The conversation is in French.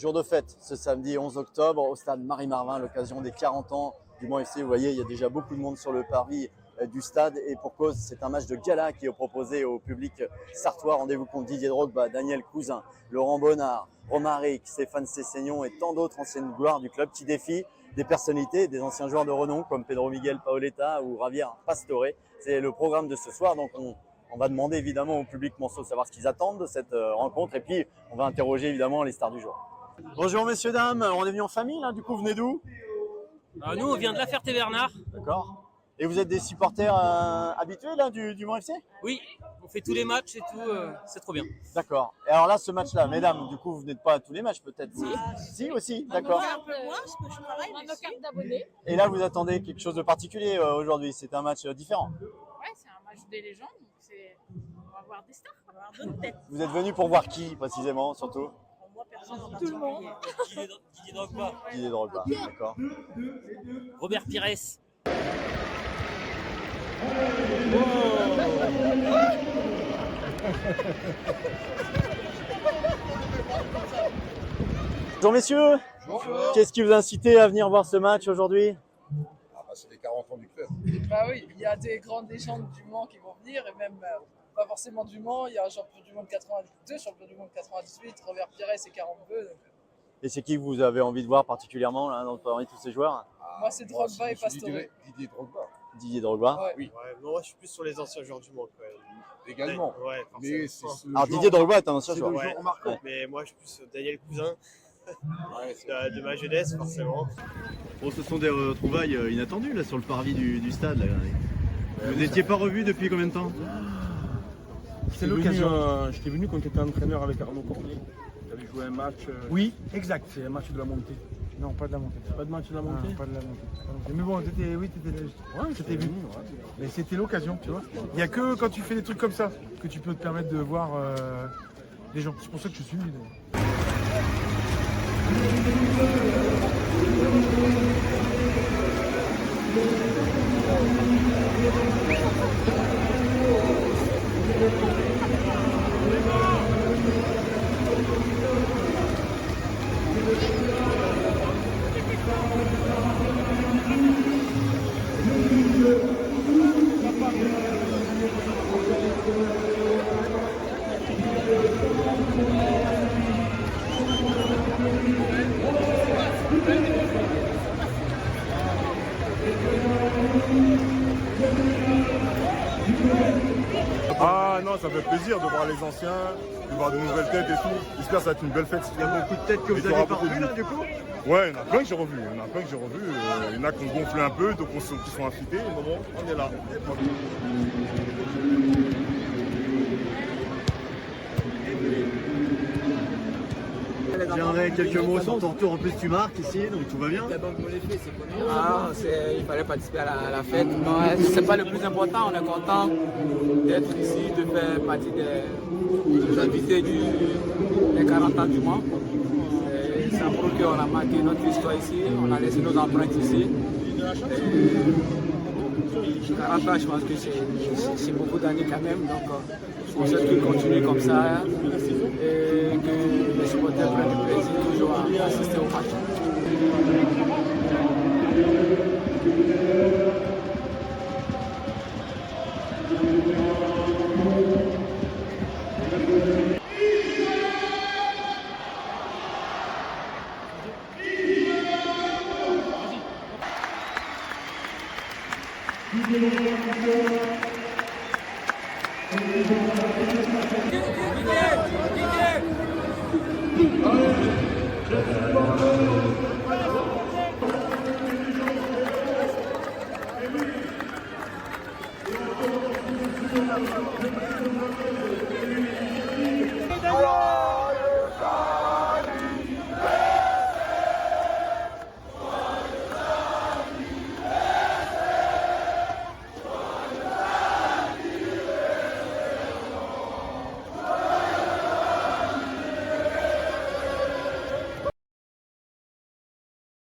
Jour de fête ce samedi 11 octobre au stade Marie-Marvin à l'occasion des 40 ans du Mans FC. Vous voyez, il y a déjà beaucoup de monde sur le parvis du stade et pour cause, c'est un match de gala qui est proposé au public sartois. Rendez-vous compte Didier Drogba, Daniel Cousin, Laurent Bonnard, Romaric, Stéphane Cessignon et tant d'autres anciennes gloires du club qui défient des personnalités, des anciens joueurs de renom comme Pedro Miguel Paoletta ou Javier Pastore. C'est le programme de ce soir, donc on va demander évidemment au public monceau de savoir ce qu'ils attendent de cette rencontre et puis on va interroger évidemment les stars du jour. Bonjour messieurs, dames, on est venu en famille là, du coup vous venez d'où? Nous on vient de La Ferté-Bernard. D'accord. Et vous êtes des supporters habitués là du Mans FC? Oui, on fait tous les matchs et tout, c'est trop bien. D'accord. Et alors là, ce match-là, mesdames, du coup vous n'êtes pas à tous les matchs peut-être? Si aussi, d'accord. Un peu moins parce que je travaille. On a nos cartes d'abonnés. Et là vous attendez quelque chose de particulier aujourd'hui, c'est un match différent? Ouais, c'est un match des légendes, donc on va voir des stars, on va voir d'autres têtes. Vous êtes venu pour voir qui précisément, surtout? Moi, personne en particulier. Didier Drogba. Didier Drogba, d'accord. Robert Pires. Bonjour messieurs. Bonjour. Qu'est-ce qui vous a incité à venir voir ce match aujourd'hui? C'est les 40 ans du club. Bah oui, il y a des grandes légendes du Mans qui vont venir et même pas forcément du Mans. Il y a un champion du monde 82, champion du monde 98, Robert Pires et 42. Donc, Et c'est qui que vous avez envie de voir particulièrement là, parmi tous ces joueurs? moi, c'est Drogba et Pastore. Didier Drogba. Didier Drogba. Ouais. Oui, Non, moi je suis plus sur les anciens joueurs du Mans quand même. également. Ouais, Mais forcément. c'est ce Alors genre- Didier Drogba est un ancien c'est joueur. le Ouais. genre remarquant. Mais moi je suis plus Daniel Cousin Ouais, c'est- de ma jeunesse forcément. Bon, ce sont des retrouvailles inattendues là sur le parvis du stade. Là. Vous n'étiez pas revus depuis combien de temps? C'est l'occasion. J'étais venu quand tu étais entraîneur avec Arnaud Cormier. Tu avais joué un match. Oui, exact. C'est un match de la montée. Non, pas de la montée. Pas de match de la montée. Non, pas de la montée. Mais bon, t'étais, oui, t'étais. Ouais, j'étais venu. Mais c'était l'occasion, tu vois. Il n'y a que quand tu fais des trucs comme ça que tu peux te permettre de voir les gens. C'est pour ça que je suis venu. Ah non, ça fait plaisir de voir les anciens, de voir de nouvelles têtes et tout. J'espère que ça va être une belle fête. Il y a beaucoup de têtes que vous avez pas revues là du coup? Ouais, il y en a plein que j'ai revus. Il y en a qui ont gonflé un peu, donc qui sont affûtés. Mais bon, on est là. J'aimerais quelques mots sur ton retour. En plus, tu marques ici, donc tout va bien. Il fallait participer à la fête. C'est pas le plus important, on est content d'être ici, de faire partie des invités des 40 ans du Mans. Ça prouve qu'on a marqué notre histoire ici, on a laissé nos empreintes ici. 40 ans, je pense que c'est beaucoup d'années quand même, donc on souhaite qu'il continue comme ça et que les supporters prennent du plaisir toujours à assister au match.